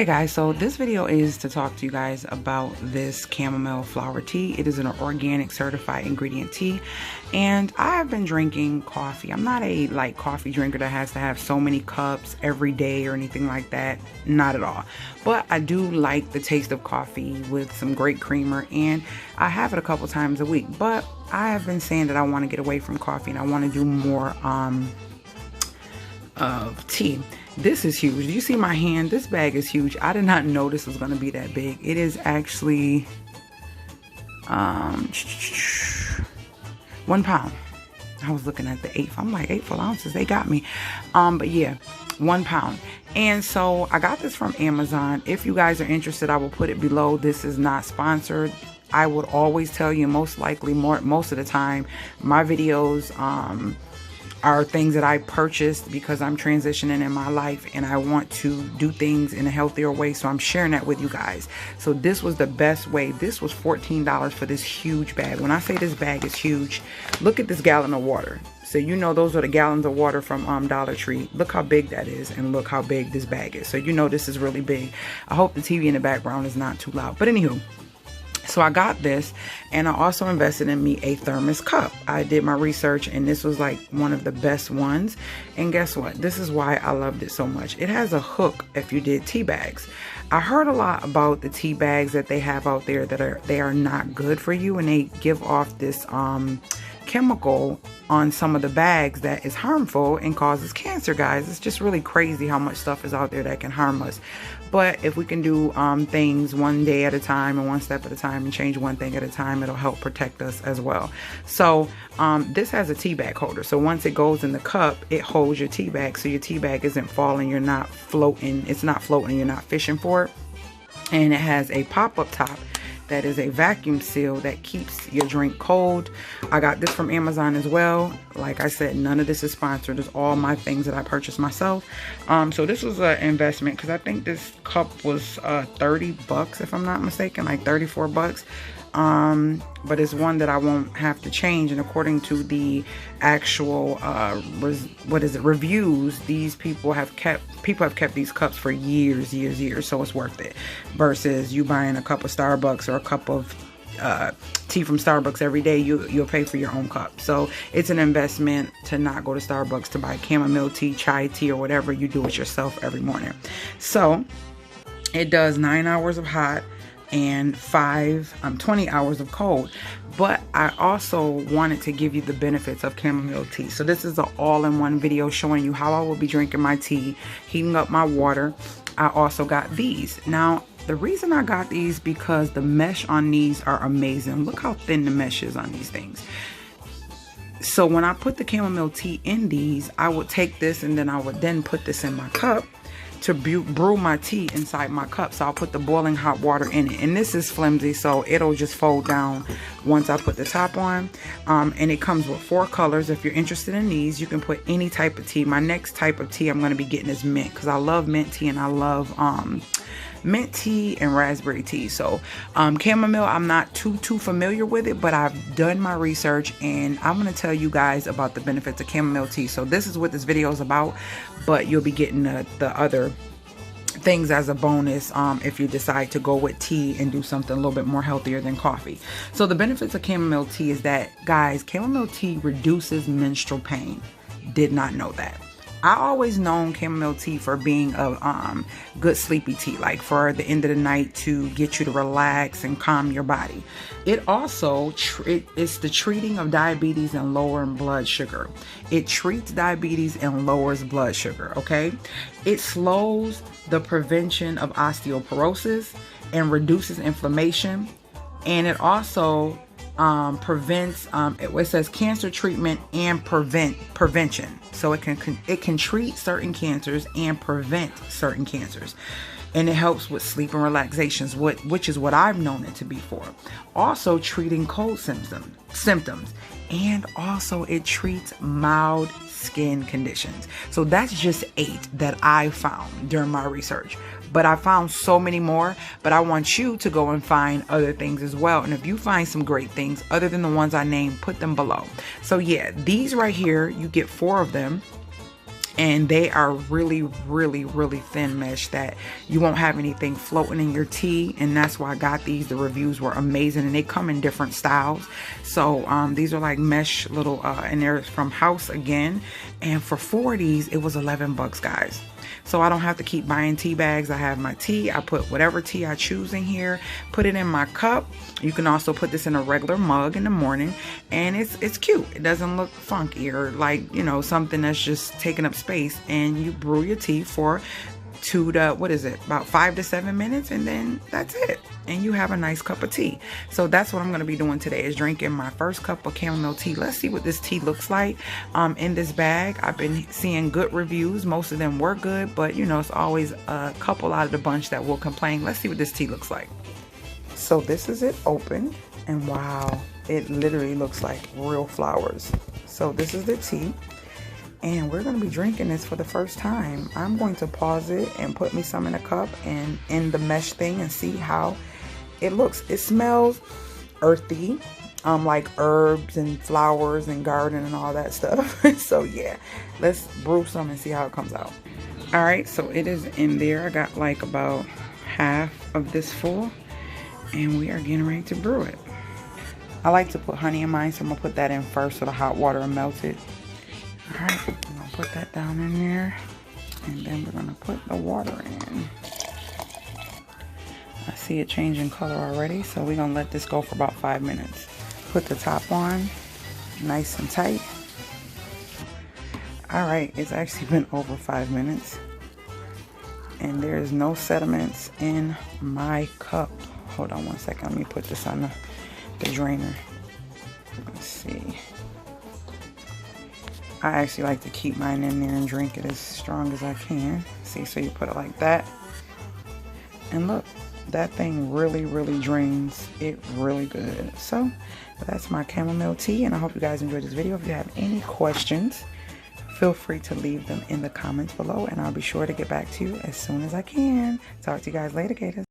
Hey guys, so this video is to talk to you guys about this chamomile flower tea. It is an organic certified ingredient tea, and I have been drinking coffee. I'm not a coffee drinker that has to have so many cups every day or anything like that. Not at all. But I do like the taste of coffee with some great creamer, and I have it a couple times a week. But I have been saying that I want to get away from coffee and I want to do more of tea. This is huge. Do you see my hand? This bag is huge. I did not know this was going to be that big. It is actually 1 pound. I was looking at the eighth. I'm like, 8 full ounces. They got me. But yeah, 1 pound. And so I got this from Amazon. If you guys are interested, I will put it below. This is not sponsored. I would always tell you, most likely, most of the time, my videos are things that I purchased because I'm transitioning in my life and I want to do things in a healthier way. So I'm sharing that with you guys. So this was the best way. This was $14 for this huge bag. When I say this bag is huge, look at this gallon of water. So you know those are the gallons of water from Dollar Tree. Look how big that is, and look how big this bag is. So you know this is really big. I hope the TV in the background is not too loud. But anywho, so I got this, and I also invested in me a Thermos Cup. I did my research, and this was like one of the best ones. And guess what? This is why I loved it so much. It has a hook if you did tea bags. I heard a lot about the tea bags that they have out there that they are not good for you, and they give off this chemical on some of the bags that is harmful and causes cancer, guys. It's just really crazy how much stuff is out there that can harm us. But if we can do things one day at a time and one step at a time and change one thing at a time, it'll help protect us as well. So this has a tea bag holder. So once it goes in the cup, it holds your tea bag. So your tea bag isn't falling, you're not floating. It's not floating, you're not fishing for it. And it has a pop-up top that is a vacuum seal that keeps your drink cold. I got this from Amazon as well. Like I said, none of this is sponsored. It's all my things that I purchased myself. So this was an investment because I think this cup was 30 bucks if I'm not mistaken, like 34 bucks. But it's one that I won't have to change, and according to the actual reviews, these people have kept these cups for years, so it's worth it versus you buying a cup of Starbucks or a cup of tea from Starbucks every day. You'll pay for your own cup. So it's an investment to not go to Starbucks to buy chamomile tea, chai tea, or whatever. You do it yourself every morning. So it does 9 hours of hot and 20 hours of cold. But I also wanted to give you the benefits of chamomile tea. So this is an all-in-one video showing you how I will be drinking my tea, heating up my water. I also got these. Now, the reason I got these because the mesh on these are amazing. Look how thin the mesh is on these things. So when I put the chamomile tea in these, I would take this and then I would then put this in my cup to brew my tea inside my cup. So I'll put the boiling hot water in it, and this is flimsy, so it'll just fold down once I put the top on. And it comes with 4 colors. If you're interested in these, you can put any type of tea. My next type of tea I'm going to be getting is mint, because I love mint tea and I love mint tea and raspberry tea. So chamomile, I'm not too familiar with it, but I've done my research and I'm going to tell you guys about the benefits of chamomile tea. So this is what this video is about, but you'll be getting the other things as a bonus if you decide to go with tea and do something a little bit more healthier than coffee. So the benefits of chamomile tea is that, guys, chamomile tea reduces menstrual pain. Did not know that. I always known chamomile tea for being a good sleepy tea, like for the end of the night to get you to relax and calm your body. It also it's the treating of diabetes and lowering blood sugar. It treats diabetes and lowers blood sugar, okay? It slows the prevention of osteoporosis and reduces inflammation, and it also prevents it says cancer treatment and prevention. So it can treat certain cancers and prevent certain cancers, and it helps with sleep and relaxations, which is what I've known it to be for. Also treating cold symptoms, and also it treats mild skin conditions. So that's just 8 that I found during my research. But I found so many more, but I want you to go and find other things as well. And if you find some great things other than the ones I named, put them below. So yeah, these right here, you get 4 of them. And they are really, really, really thin mesh that you won't have anything floating in your tea. And that's why I got these. The reviews were amazing, and they come in different styles. So these are like mesh little, and they're from House again. And for 4 of these, it was 11 bucks, guys. So I don't have to keep buying tea bags. I have my tea. I put whatever tea I choose in here, put it in my cup. You can also put this in a regular mug in the morning, and it's cute. It doesn't look funky or like, you know, something that's just taking up space. And you brew your tea for about 5 to 7 minutes, and then that's it, and you have a nice cup of tea. So that's what I'm going to be doing today, is drinking my first cup of chamomile tea. Let's see what this tea looks like in this bag. I've been seeing good reviews. Most of them were good, but you know, it's always a couple out of the bunch that will complain. Let's see what this tea looks like. So this is it open, and wow, it literally looks like real flowers. So this is the tea, and we're going to be drinking this for the first time. I'm going to pause it and put me some in a cup and in the mesh thing and see how it looks. It smells earthy, like herbs and flowers and garden and all that stuff. So yeah, let's brew some and see how it comes out. All right, so it is in there. I got like about half of this full, and we are getting ready to brew it. I like to put honey in mine, so I'm gonna put that in first so the hot water will melt it. All right, I'm gonna put that down in there, and then we're gonna put the water in. I see it changing color already, so we're gonna let this go for about 5 minutes. Put the top on, nice and tight. All right, it's actually been over 5 minutes, and there's no sediments in my cup. Hold on one second, let me put this on the drainer. Let's see. I actually like to keep mine in there and drink it as strong as I can. See, so you put it like that. And look, that thing really, really drains it really good. So that's my chamomile tea, and I hope you guys enjoyed this video. If you have any questions, feel free to leave them in the comments below, and I'll be sure to get back to you as soon as I can. Talk to you guys later, Gators.